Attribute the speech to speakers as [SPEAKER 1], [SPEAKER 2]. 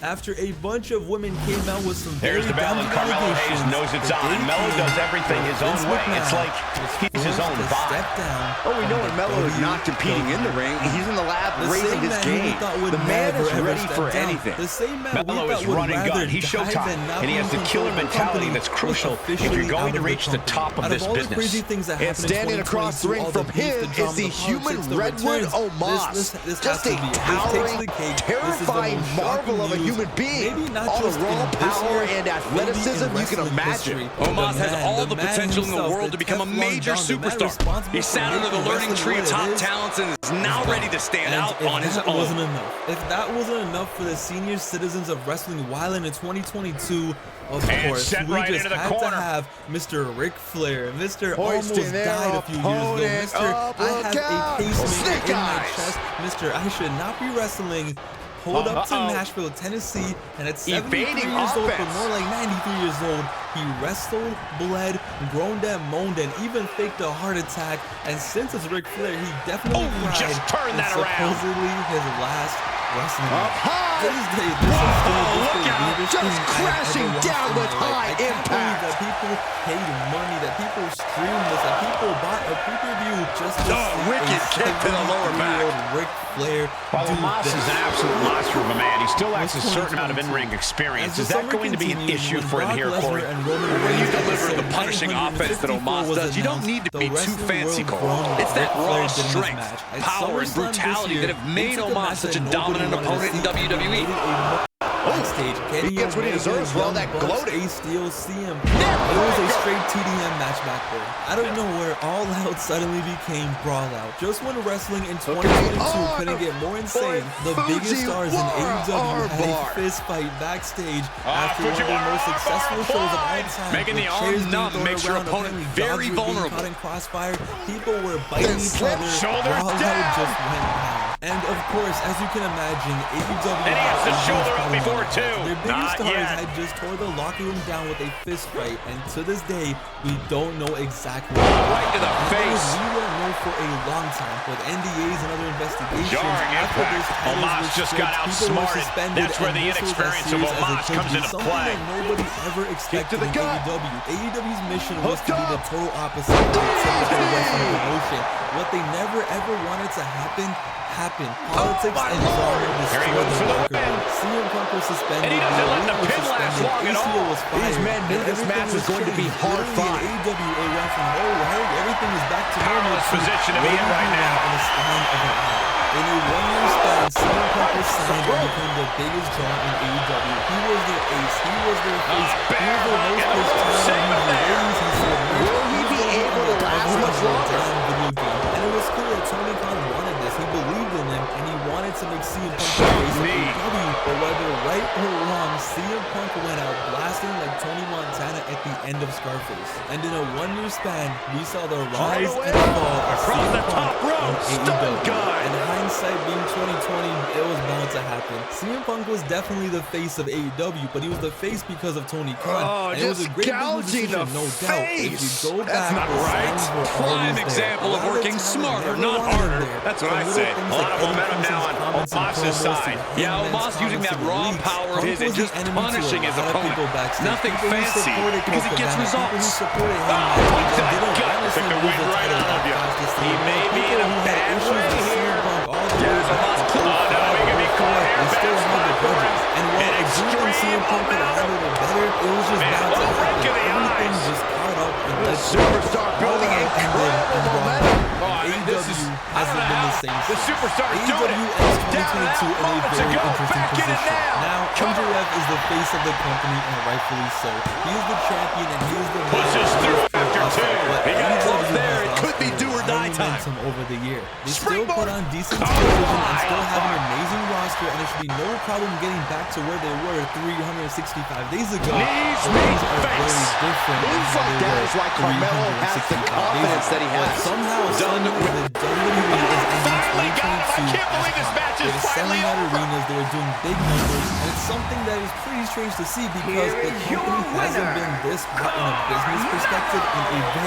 [SPEAKER 1] after a bunch of women came out with some
[SPEAKER 2] There's the bell, and Carmelo Hayes knows it's on. Melo does everything his own way. It's like he's his own vibe.
[SPEAKER 3] Oh, we know when Melo is not competing in the ring, he's in the lab raising his game. The man is ready for anything.
[SPEAKER 2] Melo is running gun. He's Showtime, and he has the killer mentality that's crucial if you're going to reach the top of this business.
[SPEAKER 3] And standing across the ring from him is the human redwood Omos. Just a towering, terrifying marvel of a human being. All the raw power and athleticism you can imagine.
[SPEAKER 4] Omos has all the potential in the world to become a major superstar. He sat under the learning tree of top talents and is now ready to stand out on his own.
[SPEAKER 1] If that wasn't enough for the senior citizens of wrestling while in 2022, of course, we just had to have Mr. Ric Flair. Mr. almost died a few years ago. Mr. I have a pacemaker in my chest. Mr. I should not be wrestling. Pulled up to Nashville, Tennessee, and at 73 years old, for more like 93 years old, he wrestled, bled, groaned and moaned, and even faked a heart attack. And since it's Ric Flair, he definitely cried.
[SPEAKER 2] Just turn that around.
[SPEAKER 1] Supposedly his last wrestling match.
[SPEAKER 3] Look out! Just crashing down with high impact.
[SPEAKER 1] That people paid money, that people streamed this, that people bought a pay-per-view just to see
[SPEAKER 3] wicked kick to the lower back.
[SPEAKER 1] Ric Flair.
[SPEAKER 2] While Omos is an absolute monster of a man, he still lacks a certain amount of in-ring experience. Is that going to be an issue for him here, Corey?
[SPEAKER 4] When you deliver the punishing offense that Omos does, you don't need to be too fanciful. It's that raw strength, power, and brutality that have made Omos such a dominant opponent in WWE.
[SPEAKER 1] Backstage,
[SPEAKER 3] he gets what he deserves for all that gloating.
[SPEAKER 1] Steel CM. It was a straight TDM match back there. I don't know where All Out suddenly became Brawl Out. Just when wrestling in 2022 couldn't get more insane, the biggest stars in AEW had a fist fight backstage after one of their most successful shows of all time.
[SPEAKER 4] Making the arm numb makes your opponent very vulnerable.
[SPEAKER 1] Caught in crossfire, people were biting each other. Brawl Out just went down. And of course, as you can imagine, AEW
[SPEAKER 2] and he has the shoulder up before too.
[SPEAKER 1] Their biggest stars had just tore the locker room down with a fist fight, and to this day, we don't know exactly
[SPEAKER 4] right to the face.
[SPEAKER 1] We won't know for a long time with NDAs and other investigations.
[SPEAKER 2] Jarring
[SPEAKER 1] after this,
[SPEAKER 2] Omos just got outsmarted. That's where the inexperience of Omos comes into play.
[SPEAKER 1] That nobody ever expected in AEW. AEW's mission was to be the total opposite of the typical wrestling promotion. What they never ever wanted to happen happened. Politics and drama destroyed the locker room. CM Punk was suspended.
[SPEAKER 2] And he doesn't let the pin last long at all.
[SPEAKER 3] These men knew this match was going to be hard fought.
[SPEAKER 1] AEW went from, oh, hey, everything is back to normal.
[SPEAKER 2] Position to be in right now.
[SPEAKER 1] In a span of an hour. In a one-year span, CM Punk was signed and became the biggest draw in AEW. He was their ace. He was their face. He was their most pushed talent.
[SPEAKER 3] Will he be able to last much longer?
[SPEAKER 1] And it was clear that Tony Khan wanted this. He believed in him, and he wanted to make CM Punk the face of AEW. But whether right or wrong, CM Punk went out blasting like Tony Montana at the end of Scarface. And in a one-year span, we saw the rise and fall of CM Punk in AEW. And hindsight being 2020, it was bound to happen. CM Punk was definitely the face of AEW, but he was the face because of Tony Khan. And it was a great business decision, no doubt. If you go back,
[SPEAKER 4] that's not right. Prime example of working smarter, not harder.
[SPEAKER 2] That's what I say. A lot of momentum now on Omos' side.
[SPEAKER 4] Yeah, Omos using that raw power of his and just punishing his opponent. Nothing fancy, because it gets results.
[SPEAKER 2] Took the wind right out of you. He may be in a bad way here. Yes, Omos. Oh, no, he can be caught here.
[SPEAKER 1] Still have the grudges. And while extreme CM Punk could have handled it better, it was just bound to happen. Everything just caught up and
[SPEAKER 3] the superstar building incredible momentum.
[SPEAKER 1] AEW hasn't been the same.
[SPEAKER 2] The superstar is
[SPEAKER 1] doing
[SPEAKER 2] it.
[SPEAKER 1] AEW ends 2022 in a very interesting position. Now, MJF is the face of the company, and rightfully so. He is the champion, and he is the
[SPEAKER 2] pushes through after two.
[SPEAKER 4] He got close there. It could be do or die time.
[SPEAKER 1] Over the year, they still put on decent television and still have an amazing roster, and it should be no problem getting back to where they were 365 days ago.
[SPEAKER 4] Knees,
[SPEAKER 1] are very different.
[SPEAKER 3] Moves like that is why Carmelo has the confidence that he has.
[SPEAKER 1] Somehow, done with the WWE is ending 2022.
[SPEAKER 2] I can't believe this match is finally
[SPEAKER 1] selling out arenas. They were doing big numbers, and it's something that is pretty strange to see because the company hasn't been this hot in a business perspective in a very